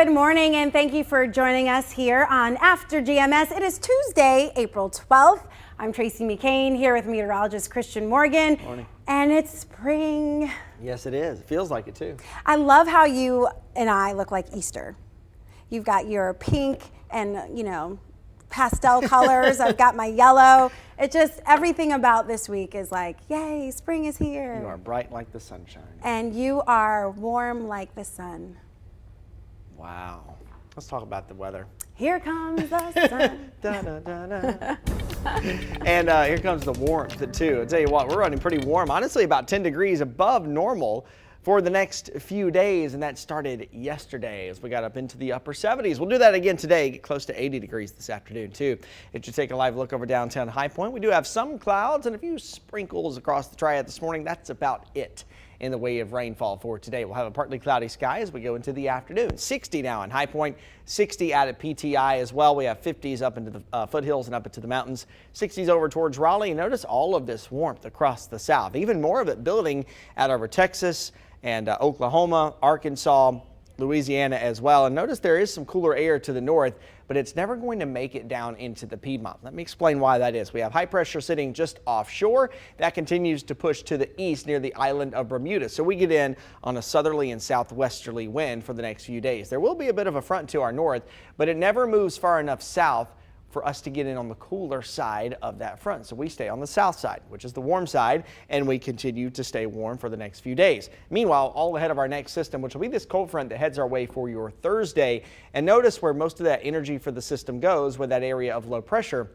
Good morning, and thank you for joining us here on After GMS. It is Tuesday, April 12th. I'm Tracy McCain here with meteorologist Christian Morgan. Morning. And it's spring. Yes, it is. It feels like it too. I love how you and I look like Easter. You've got your pink and, pastel colors. I've got my yellow. It just, everything about this week is like, yay, spring is here. You are bright like the sunshine. And you are warm like the sun. Wow. Let's talk about the weather. Here comes the sun. Da, da, da, da. And here comes the warmth too. I'll tell you what, we're running pretty warm. Honestly, about 10 degrees above normal for the next few days, and that started yesterday as we got up into the upper 70s. We'll do that again today, get close to 80 degrees this afternoon too. If you take a live look over downtown High Point, we do have some clouds and a few sprinkles across the triad this morning. That's about it in the way of rainfall for today. We'll have a partly cloudy sky as we go into the afternoon. 60 now in High Point, 60 out at PTI as well. We have 50s up into the foothills and up into the mountains, 60s over towards Raleigh. Notice all of this warmth across the south, even more of it building out over Texas and Oklahoma, Arkansas, Louisiana as well. And notice there is some cooler air to the north, but it's never going to make it down into the Piedmont. Let me explain why that is. We have high pressure sitting just offshore. That continues to push to the east near the island of Bermuda. So we get in on a southerly and southwesterly wind for the next few days. There will be a bit of a front to our north, but it never moves far enough south for us to get in on the cooler side of that front. So we stay on the south side, which is the warm side, and we continue to stay warm for the next few days. Meanwhile, all ahead of our next system, which will be this cold front that heads our way for your Thursday. And notice where most of that energy for the system goes with that area of low pressure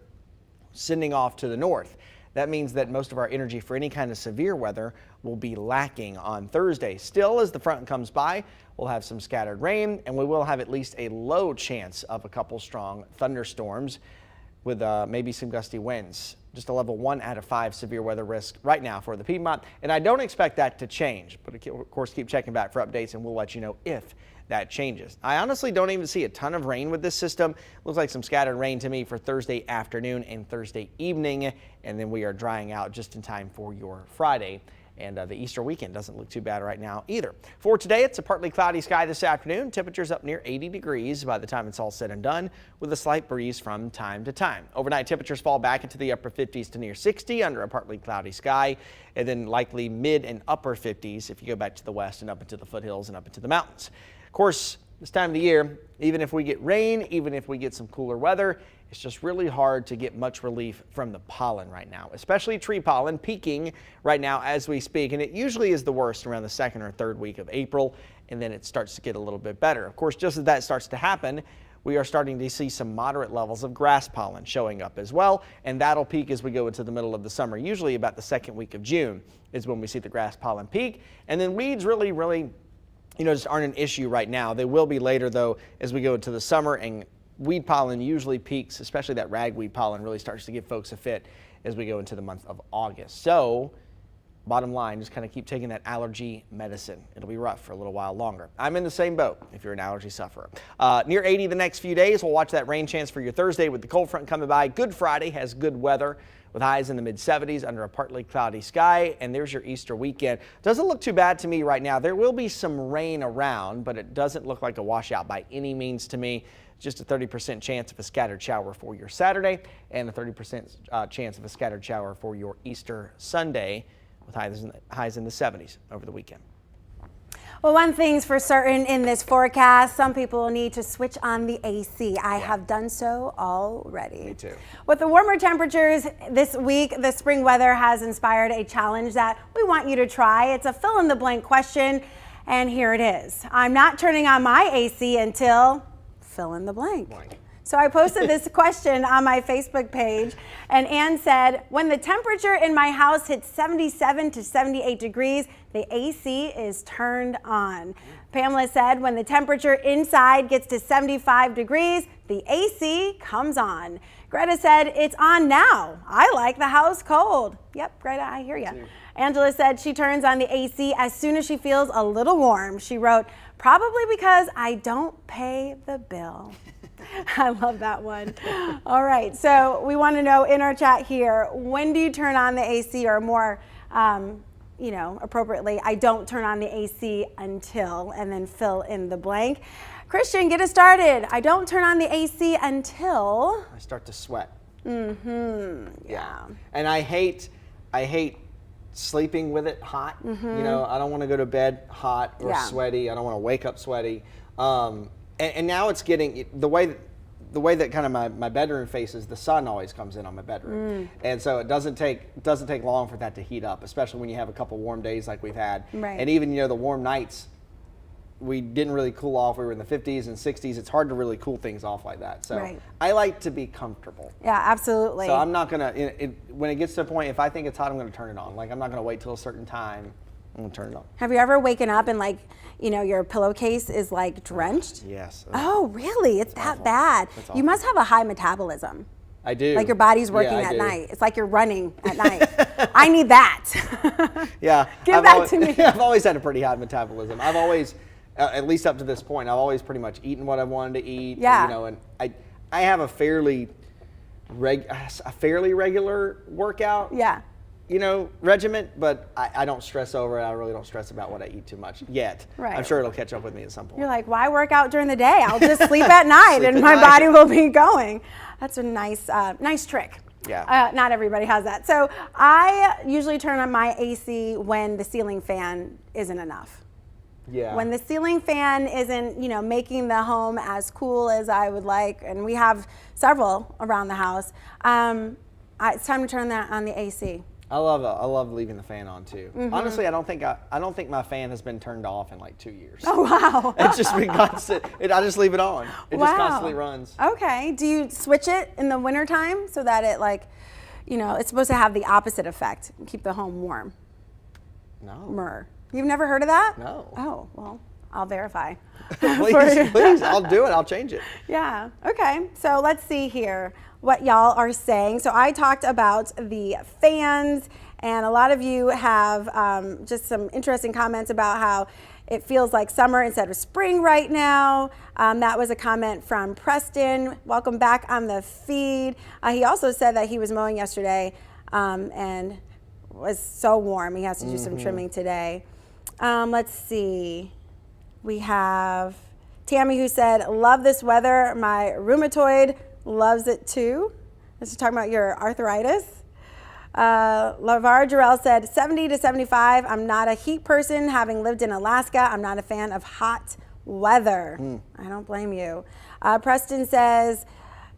sending off to the north. That means that most of our energy for any kind of severe weather will be lacking on Thursday. Still, as the front comes by, we'll have some scattered rain, and we will have at least a low chance of a couple strong thunderstorms with maybe some gusty winds. Just a level 1 out of 5 severe weather risk right now for the Piedmont, and I don't expect that to change, but of course keep checking back for updates and we'll let you know if that changes. I honestly don't even see a ton of rain with this system. Looks like some scattered rain to me for Thursday afternoon and Thursday evening, and then we are drying out just in time for your Friday. And the Easter weekend doesn't look too bad right now either. For today, it's a partly cloudy sky this afternoon. Temperatures up near 80 degrees by the time it's all said and done, with a slight breeze from time to time. Overnight temperatures fall back into the upper 50s to near 60 under a partly cloudy sky, and then likely mid and upper 50s if you go back to the west and up into the foothills and up into the mountains. Of course, this time of the year, even if we get rain, even if we get some cooler weather, it's just really hard to get much relief from the pollen right now, especially tree pollen peaking right now as we speak. And it usually is the worst around the second or third week of April, and then it starts to get a little bit better. Of course, just as that starts to happen, we are starting to see some moderate levels of grass pollen showing up as well, and that'll peak as we go into the middle of the summer. Usually about the second week of June is when we see the grass pollen peak, and then weeds really just aren't an issue right now. They will be later though as we go into the summer, and weed pollen usually peaks, especially that ragweed pollen really starts to give folks a fit as we go into the month of August. So bottom line, just kind of keep taking that allergy medicine. It'll be rough for a little while longer. I'm in the same boat if you're an allergy sufferer. Near 80 the next few days. We'll watch that rain chance for your Thursday with the cold front coming by. Good Friday has good weather with highs in the mid 70s under a partly cloudy sky. And there's your Easter weekend. Doesn't look too bad to me right now. There will be some rain around, but it doesn't look like a washout by any means to me. Just a 30% chance of a scattered shower for your Saturday and a 30% chance of a scattered shower for your Easter Sunday with highs in the 70s over the weekend. Well, one thing's for certain in this forecast, some people need to switch on the AC. I have done so already. Me too. With the warmer temperatures this week, the spring weather has inspired a challenge that we want you to try. It's a fill-in-the-blank question, and here it is. I'm not turning on my AC until fill in the blank. So I posted this question on my Facebook page, and Ann said, when the temperature in my house hits 77 to 78 degrees, the AC is turned on. Pamela said, when the temperature inside gets to 75 degrees, the AC comes on. Greta said, it's on now. I like the house cold. Yep, Greta, I hear you. Angela said she turns on the AC as soon as she feels a little warm. She wrote, probably because I don't pay the bill. I love that one. All right, so we want to know in our chat here, when do you turn on the AC, or more appropriately, I don't turn on the AC until, and then fill in the blank. Christian, get us started. I don't turn on the AC until I start to sweat. Yeah. And I hate sleeping with it hot. You know, I don't want to go to bed hot or sweaty. I don't want to wake up sweaty. And now it's getting the way that kind of my bedroom faces, the sun always comes in on my bedroom. And so it doesn't take long for that to heat up, especially when you have a couple warm days like we've had. Right. And even, you know, the warm nights, we didn't really cool off. We were in the 50s and 60s. It's hard to really cool things off like that. So I like to be comfortable. Yeah, absolutely. So I'm not going to, when it gets to a point, if I think it's hot, I'm going to turn it on. Like, I'm not going to wait till a certain time. I'm going to turn it on. Have you ever waken up and, like, you know, your pillowcase is like drenched? Yes. Oh, really? It's that awful. bad. That's awful. You must have a high metabolism. I do. Like your body's working I at do. night. It's like you're running at night. I need that. Yeah. Give that to me. I've always had a pretty high metabolism. I've always, at least up to this point, I've always pretty much eaten what I wanted to eat. Yeah. You know, and I have a fairly regular workout. Yeah. You know, regiment, but I don't stress over it. I really don't stress about what I eat too much yet. Right. I'm sure it'll catch up with me at some point. You're like, why work out during the day? I'll just sleep at night Sleep and at my night. body will be going. That's a nice trick. Yeah. Not everybody has that. So I usually turn on my AC when the ceiling fan isn't enough. Yeah. When the ceiling fan isn't, you know, making the home as cool as I would like, and we have several around the house, it's time to turn that on the AC. I love leaving the fan on too. Honestly, I don't think my fan has been turned off in like 2 years. Oh, wow. It's just been constant. I just leave it on. It just constantly runs. Okay. Do you switch it in the wintertime so that it, like, you know, it's supposed to have the opposite effect, keep the home warm? No. You've never heard of that? No. Oh, well, I'll verify. Please, I'll do it. I'll change it. Yeah. Okay. So let's see here what y'all are saying. So I talked about the fans, and a lot of you have just some interesting comments about how it feels like summer instead of spring right now. That was a comment from Preston. Welcome back on the feed. He also said that he was mowing yesterday and was so warm. He has to do some trimming today. Let's see. We have Tammy who said, love this weather. My rheumatoid loves it too. This is talking about your arthritis. LaVar Jarrell said 70 to 75. I'm not a heat person. Having lived in Alaska, I'm not a fan of hot weather. I don't blame you. Preston says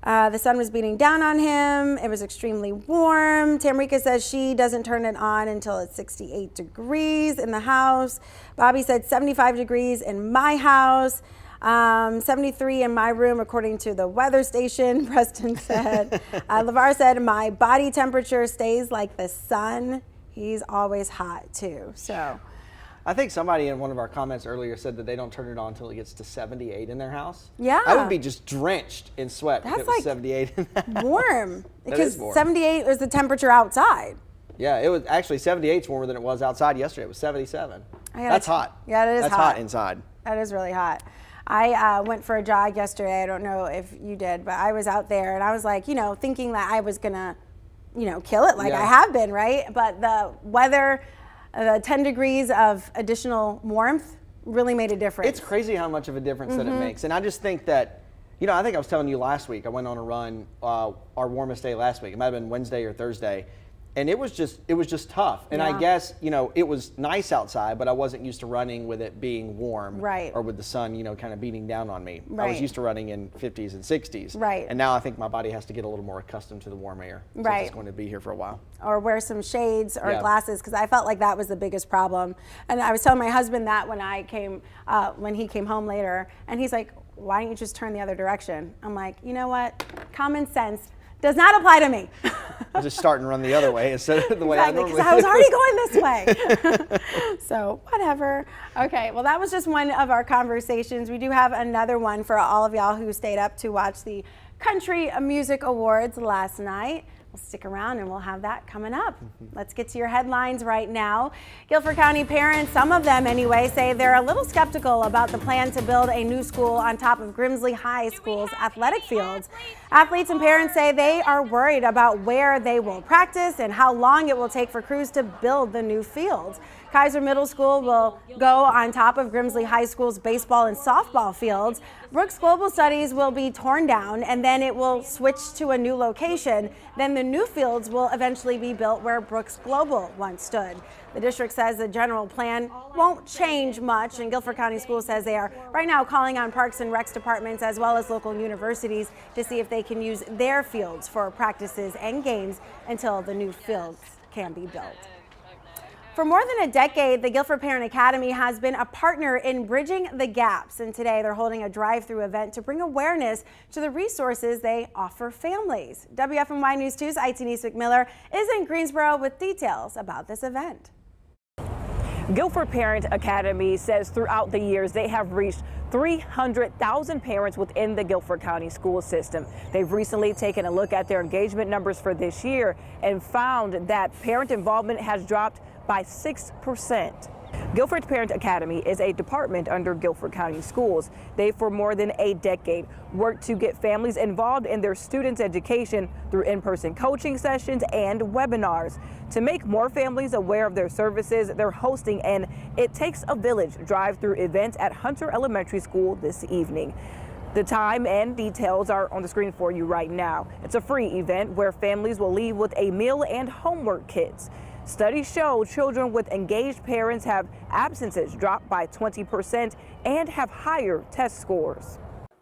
the sun was beating down on him. It was extremely warm. Tamrika says she doesn't turn it on until it's 68 degrees in the house. Bobby said 75 degrees in my house. 73 in my room, according to the weather station, Preston said. LaVar said, my body temperature stays like the sun. He's always hot, too. So I think somebody in one of our comments earlier said that they don't turn it on until it gets to 78 in their house. Yeah. I would be just drenched in sweat if it was like 78 in the house. warm. Because is warm. 78 is the temperature outside. Yeah, it was actually 78's warmer than it was outside yesterday. It was 77. That's hot. Yeah, it is hot. That's hot inside. That is really hot. I went for a jog yesterday. I don't know if you did, but I was out there and I was like, you know, thinking that I was going to, you know, kill it like I have been, right? But the weather, the 10 degrees of additional warmth really made a difference. It's crazy how much of a difference that it makes. And I just think that, you know, I think I was telling you last week, I went on a run, our warmest day last week. It might have been Wednesday or Thursday. And it was just tough. And I guess, you know, it was nice outside, but I wasn't used to running with it being warm. Right. Or with the sun, you know, kind of beating down on me. Right. I was used to running in 50s and 60s. Right. And now I think my body has to get a little more accustomed to the warm air. Since Right. it's going to be here for a while. Or wear some shades or glasses, because I felt like that was the biggest problem. And I was telling my husband that when he came home later, and he's like, why don't you just turn the other direction? I'm like, you know what? Common sense does not apply to me. I'm just starting to run the other way instead of the way I normally do. Because I was already going this way. So whatever. Okay, well, that was just one of our conversations. We do have another one for all of y'all who stayed up to watch the Country Music Awards last night. We'll stick around and we'll have that coming up. Let's get to your headlines right now. Guilford County parents, some of them anyway, say they're a little skeptical about the plan to build a new school on top of Grimsley High School's athletic fields. Athletes and parents say they are worried about where they will practice and how long it will take for crews to build the new fields. Kaiser Middle School will go on top of Grimsley High School's baseball and softball fields, Brooks Global Studies will be torn down and then it will switch to a new location. Then the new fields will eventually be built where Brooks Global once stood. The district says the general plan won't change much, and Guilford County Schools says they are right now calling on Parks and Recs departments as well as local universities to see if they can use their fields for practices and games until the new fields can be built. For more than a decade, the Guilford Parent Academy has been a partner in bridging the gaps, and today they're holding a drive-through event to bring awareness to the resources they offer families. WFMY News 2's Denise McMiller is in Greensboro with details about this event. Guilford Parent Academy says throughout the years they have reached 300,000 parents within the Guilford County school system. They've recently taken a look at their engagement numbers for this year and found that parent involvement has dropped by 6%. Guilford Parent Academy is a department under Guilford County Schools. They, for more than a decade, worked to get families involved in their students' education through in-person coaching sessions and webinars. To make more families aware of their services, they're hosting an It Takes a Village drive-through event at Hunter Elementary School this evening. The time and details are on the screen for you right now. It's a free event where families will leave with a meal and homework kits. Studies show children with engaged parents have absences drop by 20% and have higher test scores.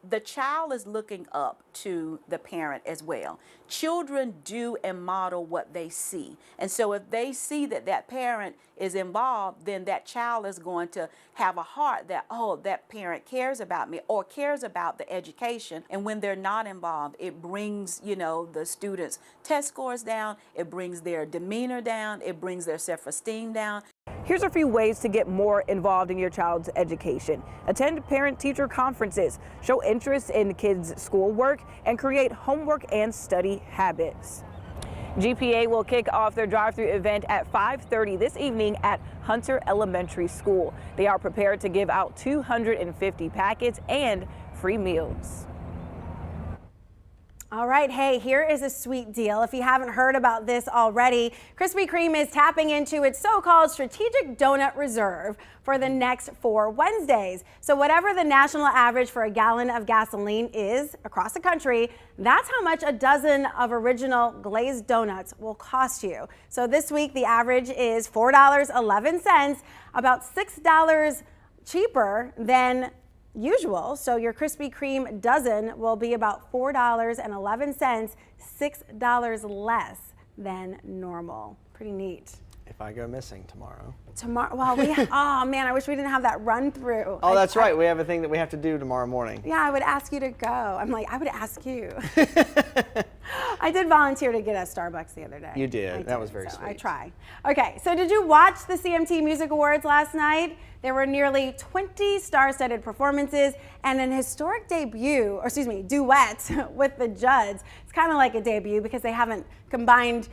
The child is looking up to the parent as well. Children do and model what they see. And so if they see that that parent is involved, then that child is going to have a heart that, oh, that parent cares about me or cares about the education. And when they're not involved, it brings, the students' test scores down, it brings their demeanor down, it brings their self-esteem down. Here's a few ways to get more involved in your child's education. Attend parent-teacher conferences, show interest in kids' schoolwork, and create homework and study habits. GPA will kick off their drive-through event at 5:30 this evening at Hunter Elementary School. They are prepared to give out 250 packets and free meals. All right, hey, here is a sweet deal. If you haven't heard about this already, Krispy Kreme is tapping into its so-called strategic donut reserve for the next 4 Wednesdays. So whatever the national average for a gallon of gasoline is across the country, that's how much a dozen of original glazed donuts will cost you. So this week, the average is $4.11, about $6 cheaper than usual. So your Krispy Kreme dozen will be about $4.11, $6 less than normal. Pretty neat. If I go missing tomorrow. Well, oh man, I wish we didn't have that run through. Oh, that's right. We have a thing that we have to do tomorrow morning. Yeah, I would ask you to go. I would ask you. I did volunteer to get us Starbucks the other day. You did. That was very sweet. I try. Okay, so did you watch the CMT Music Awards last night? There were nearly 20 star-studded performances and an historic duet with the Judds. It's kind of like a debut because they haven't combined,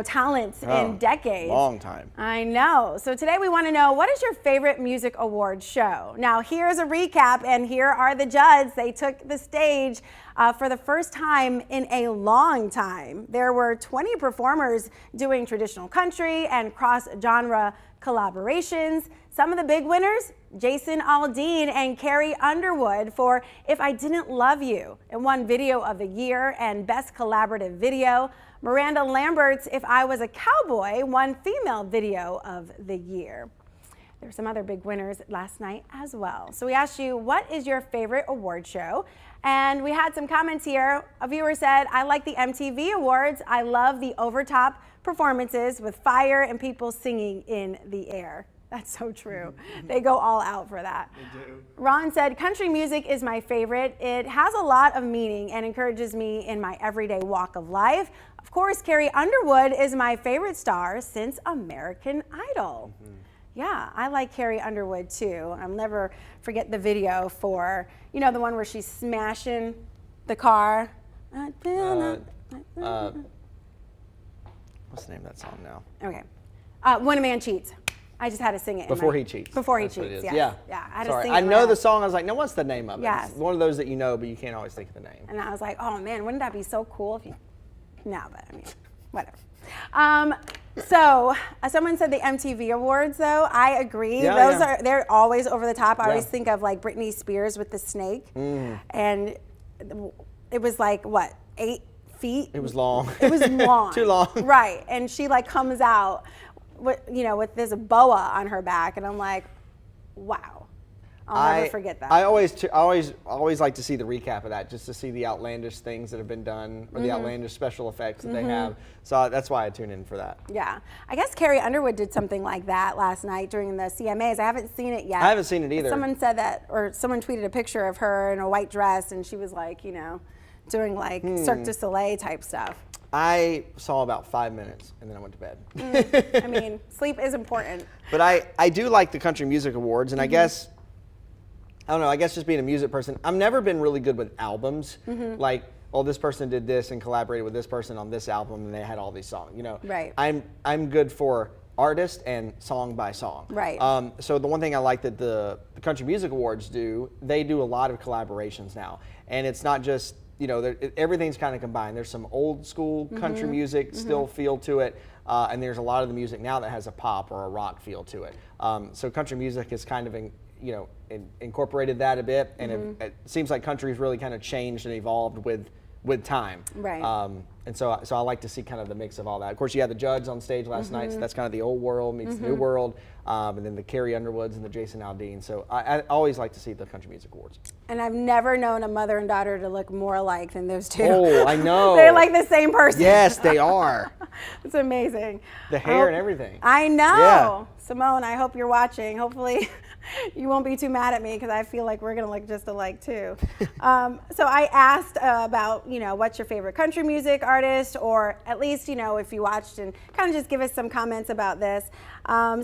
talents in decades. Long time. I know. So today we want to know, what is your favorite music awards show? Now here's a recap, and here are the Judds. They took the stage for the first time in a long time. There were 20 performers doing traditional country and cross-genre collaborations. Some of the big winners, Jason Aldean and Carrie Underwood for If I Didn't Love You, and won Video of the Year and Best Collaborative Video. Miranda Lambert's If I Was a Cowboy won Female Video of the Year. There were some other big winners last night as well. So we asked you, what is your favorite award show? And we had some comments here. A viewer said, I like the MTV Awards. I love the over-top performances with fire and people singing in the air. That's so true. They go all out for that. They do. Ron said, country music is my favorite. It has a lot of meaning and encourages me in my everyday walk of life. Of course, Carrie Underwood is my favorite star since American Idol. Yeah, I like Carrie Underwood too. I'll never forget the video for, the one where she's smashing the car. What's the name of that song now? Okay. When a Man Cheats. I just had to sing it. Before He Cheats. Before He That's what it Cheats, is. yes. Yeah. I had Sorry. to sing it. I know the song. I was like, no, what's the name of it? Yes. It's one of those that you know, but you can't always think of the name. And I was like, oh man, wouldn't that be so cool if you, no, but I mean, whatever. So, someone said the MTV Awards, though. I agree. Yeah, They're always over the top. I always Yeah. think of like Britney Spears with the snake, and it was like what, 8 feet? It was long. It was long. Too long. Right, and she like comes out, with this boa on her back, and I'm like, wow. I'll never forget that. I always like to see the recap of that, just to see the outlandish things that have been done or the outlandish special effects that they have. So that's why I tune in for that. Yeah, I guess Carrie Underwood did something like that last night during the CMAs. I haven't seen it yet. I haven't seen it either. Someone said that, or someone tweeted a picture of her in a white dress, and she was like, doing like Cirque du Soleil type stuff. I saw about 5 minutes and then I went to bed. I mean, sleep is important. But I do like the Country Music Awards, and I guess, I don't know, I guess just being a music person, I've never been really good with albums. Like, well, this person did this and collaborated with this person on this album and they had all these songs, Right. I'm good for artist and song by song. Right. So the one thing I like that the Country Music Awards do, they do a lot of collaborations now. And it's not just, everything's kind of combined. There's some old school country music still feel to it. And there's a lot of the music now that has a pop or a rock feel to it. So country music has kind of incorporated that a bit, and it seems like country's really kind of changed and evolved with time. Right. And so I like to see kind of the mix of all that. Of course, you had the Judds on stage last night, so that's kind of the old world meets the new world, and then the Carrie Underwoods and the Jason Aldean. So I always like to see the Country Music Awards. And I've never known a mother and daughter to look more alike than those two. Oh, I know. They're like the same person. Yes, they are. It's amazing. The hair and everything. I know. Yeah. Simone, I hope you're watching. Hopefully you won't be too mad at me because I feel like we're going to look just alike too. So I asked about, what's your favorite country music artist, or at least, if you watched, and kind of just give us some comments about this.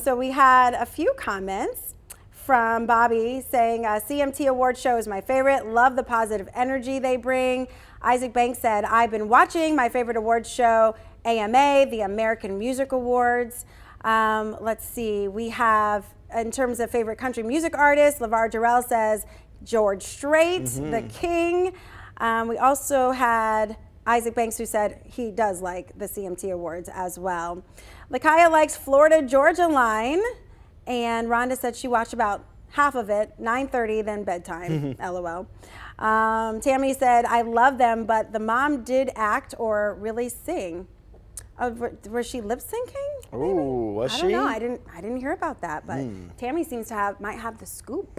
So we had a few comments from Bobby saying, CMT Awards show is my favorite. Love the positive energy they bring. Isaac Banks said, I've been watching my favorite awards show, AMA, the American Music Awards. Let's see, we have, in terms of favorite country music artist, LeVar Jarrell says George Strait, the king. We also had Isaac Banks, who said he does like the CMT Awards as well. Lakaya likes Florida Georgia Line, and Rhonda said she watched about half of it, 9:30, then bedtime, LOL. Tammy said, I love them, but the mom did act or really sing. Was she lip syncing? Ooh, was she? I don't know. I didn't hear about that, but Tammy might have the scoop.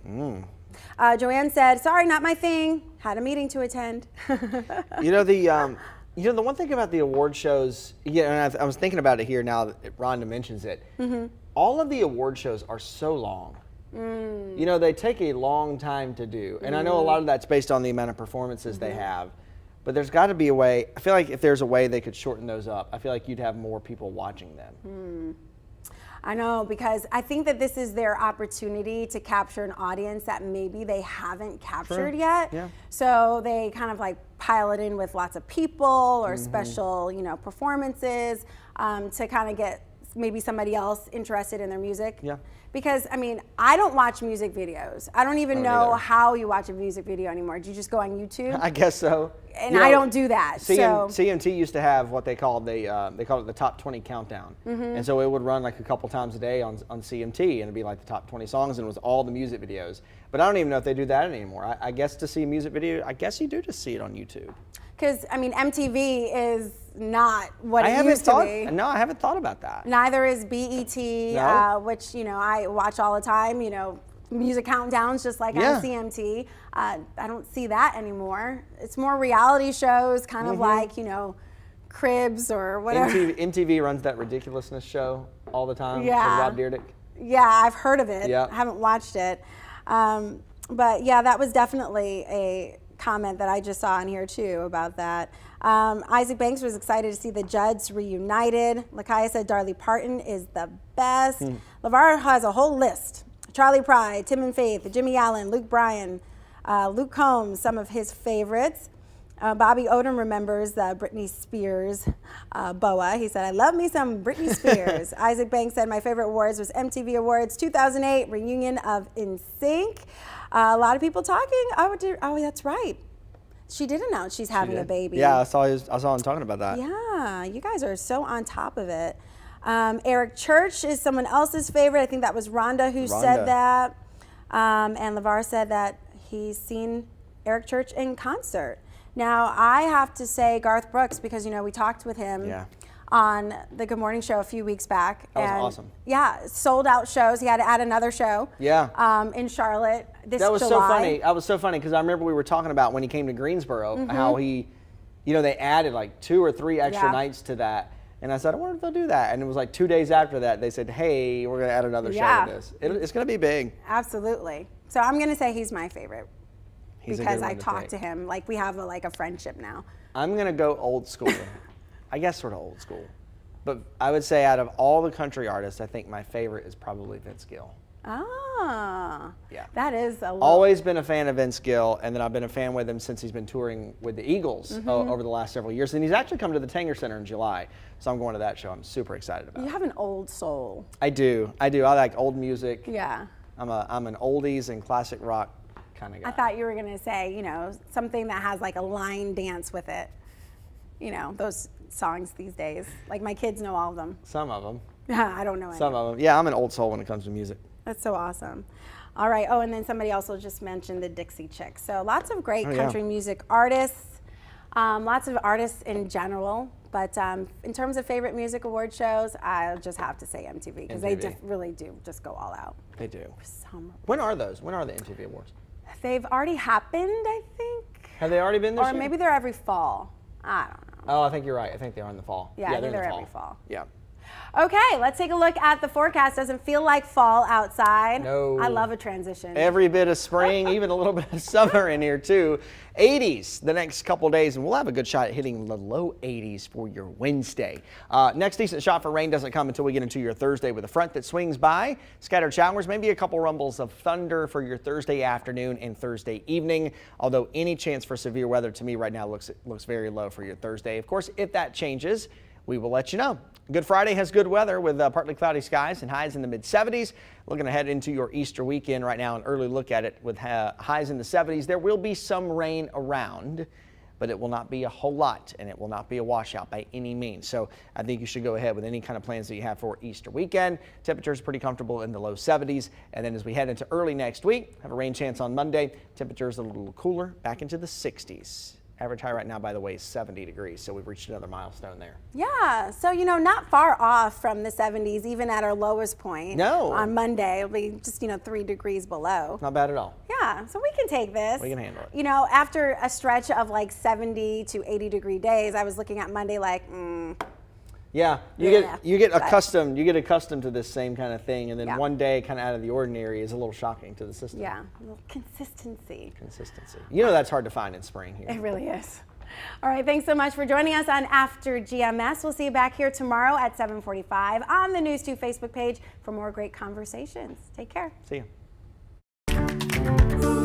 Joanne said, sorry, not my thing. Had a meeting to attend. The one thing about the award shows, and I was thinking about it here now that Rhonda mentions it. All of the award shows are so long. They take a long time to do, and I know a lot of that's based on the amount of performances they have. But there's got to be a way. I feel like if there's a way they could shorten those up, I feel like you'd have more people watching them. I know, because I think that this is their opportunity to capture an audience that maybe they haven't captured yet. Yeah. So they kind of like pile it in with lots of people or special, performances to kind of get maybe somebody else interested in their music. Yeah. Because, I don't watch music videos. I don't even know either. how you watch a music video anymore. Do you just go on YouTube? I guess so. And I don't do that. CMT used to have what they called they called it the top 20 countdown, and so it would run like a couple times a day on CMT, and it'd be like the top 20 songs, and it was all the music videos. But I don't even know if they do that anymore. I guess to see a music video, I guess you do just see it on YouTube. Because MTV is not what it used to be. No, I haven't thought about that. Neither is BET, No? which I watch all the time. Music countdowns just like on CMT. I don't see that anymore. It's more reality shows, kind of like Cribs or whatever. MTV runs that ridiculousness show all the time. Yeah. With Rob Dyrdek. Yeah, I've heard of it. Yeah. I haven't watched it. But yeah, that was definitely a comment that I just saw in here too about that. Isaac Banks was excited to see the Judds reunited. Lakaya said Dolly Parton is the best. LeVar has a whole list. Charlie Pride, Tim and Faith, Jimmy Allen, Luke Bryan, Luke Combs, some of his favorites. Bobby Odom remembers Britney Spears boa. He said, I love me some Britney Spears. Isaac Banks said, my favorite awards was MTV Awards 2008, reunion of NSYNC. A lot of people talking. Oh, that's right. She did announce she's having a baby. Yeah, I saw him talking about that. Yeah, you guys are so on top of it. Eric Church is someone else's favorite. I think that was Rhonda who said that. And LeVar said that he's seen Eric Church in concert. Now, I have to say Garth Brooks, because, you know, we talked with him on the Good Morning Show a few weeks back. That was awesome. Yeah, sold out shows. He had to add another show in Charlotte this July. That was so funny. That was so funny because I remember we were talking about when he came to Greensboro, how he, you know, they added like 2 or 3 extra nights to that. And I said, I wonder if they'll do that. And it was like 2 days after that, they said, hey, we're going to add another show to this. It's going to be big. Absolutely. So I'm going to say he's my favorite. He's because I talked to him. Like, we have a friendship now. I'm going to go old school. I guess sort of old school. But I would say out of all the country artists, I think my favorite is probably Vince Gill. Ah. Yeah. That is a little... Always been a fan of Vince Gill, and then I've been a fan with him since he's been touring with the Eagles over the last several years. And he's actually come to the Tanger Center in July, so I'm going to that show. I'm super excited about it. You have an old soul. I do. I like old music. Yeah. I'm an oldies and classic rock kind of guy. I thought you were going to say, you know, something that has like a line dance with it. You know, those songs these days. Like, my kids know all of them. Some of them. I don't know any. Some of them. Yeah, I'm an old soul when it comes to music. That's so awesome. All right. Oh, and then somebody also just mentioned the Dixie Chicks. So lots of great country music artists, lots of artists in general. But in terms of favorite music award shows, I'll just have to say MTV because they really do just go all out. They do. When are those? When are the MTV Awards? They've already happened, I think. Have they already been this year? Or maybe they're every fall. I don't know. Oh, I think you're right. I think they are in the fall. Yeah, I think they're every fall. Yeah. Okay, let's take a look at the forecast. Doesn't feel like fall outside. No. I love a transition. Every bit of spring, even a little bit of summer in here too. 80s the next couple days, and we'll have a good shot at hitting the low 80s for your Wednesday. Next decent shot for rain doesn't come until we get into your Thursday with a front that swings by. Scattered showers, maybe a couple rumbles of thunder for your Thursday afternoon and Thursday evening, although any chance for severe weather to me right now looks very low for your Thursday. Of course, if that changes, we will let you know. Good Friday has good weather with partly cloudy skies and highs in the mid-70s. Looking ahead into your Easter weekend right now, an early look at it with highs in the 70s. There will be some rain around, but it will not be a whole lot, and it will not be a washout by any means. So I think you should go ahead with any kind of plans that you have for Easter weekend. Temperatures pretty comfortable in the low 70s. And then as we head into early next week, have a rain chance on Monday. Temperatures a little cooler, back into the 60s. Average high right now, by the way, is 70 degrees, so we've reached another milestone there. Yeah, so, you know, not far off from the 70s, even at our lowest point. No. On Monday, it'll be just, 3 degrees below. Not bad at all. Yeah, so we can take this. We can handle it. You know, after a stretch of like 70 to 80 degree days, I was looking at Monday like, Yeah, you get accustomed to this same kind of thing, and then one day kind of out of the ordinary is a little shocking to the system. Yeah, a little consistency. You know that's hard to find in spring here. It really is. All right, thanks so much for joining us on After GMS. We'll see you back here tomorrow at 7:45 on the News 2 Facebook page for more great conversations. Take care. See you.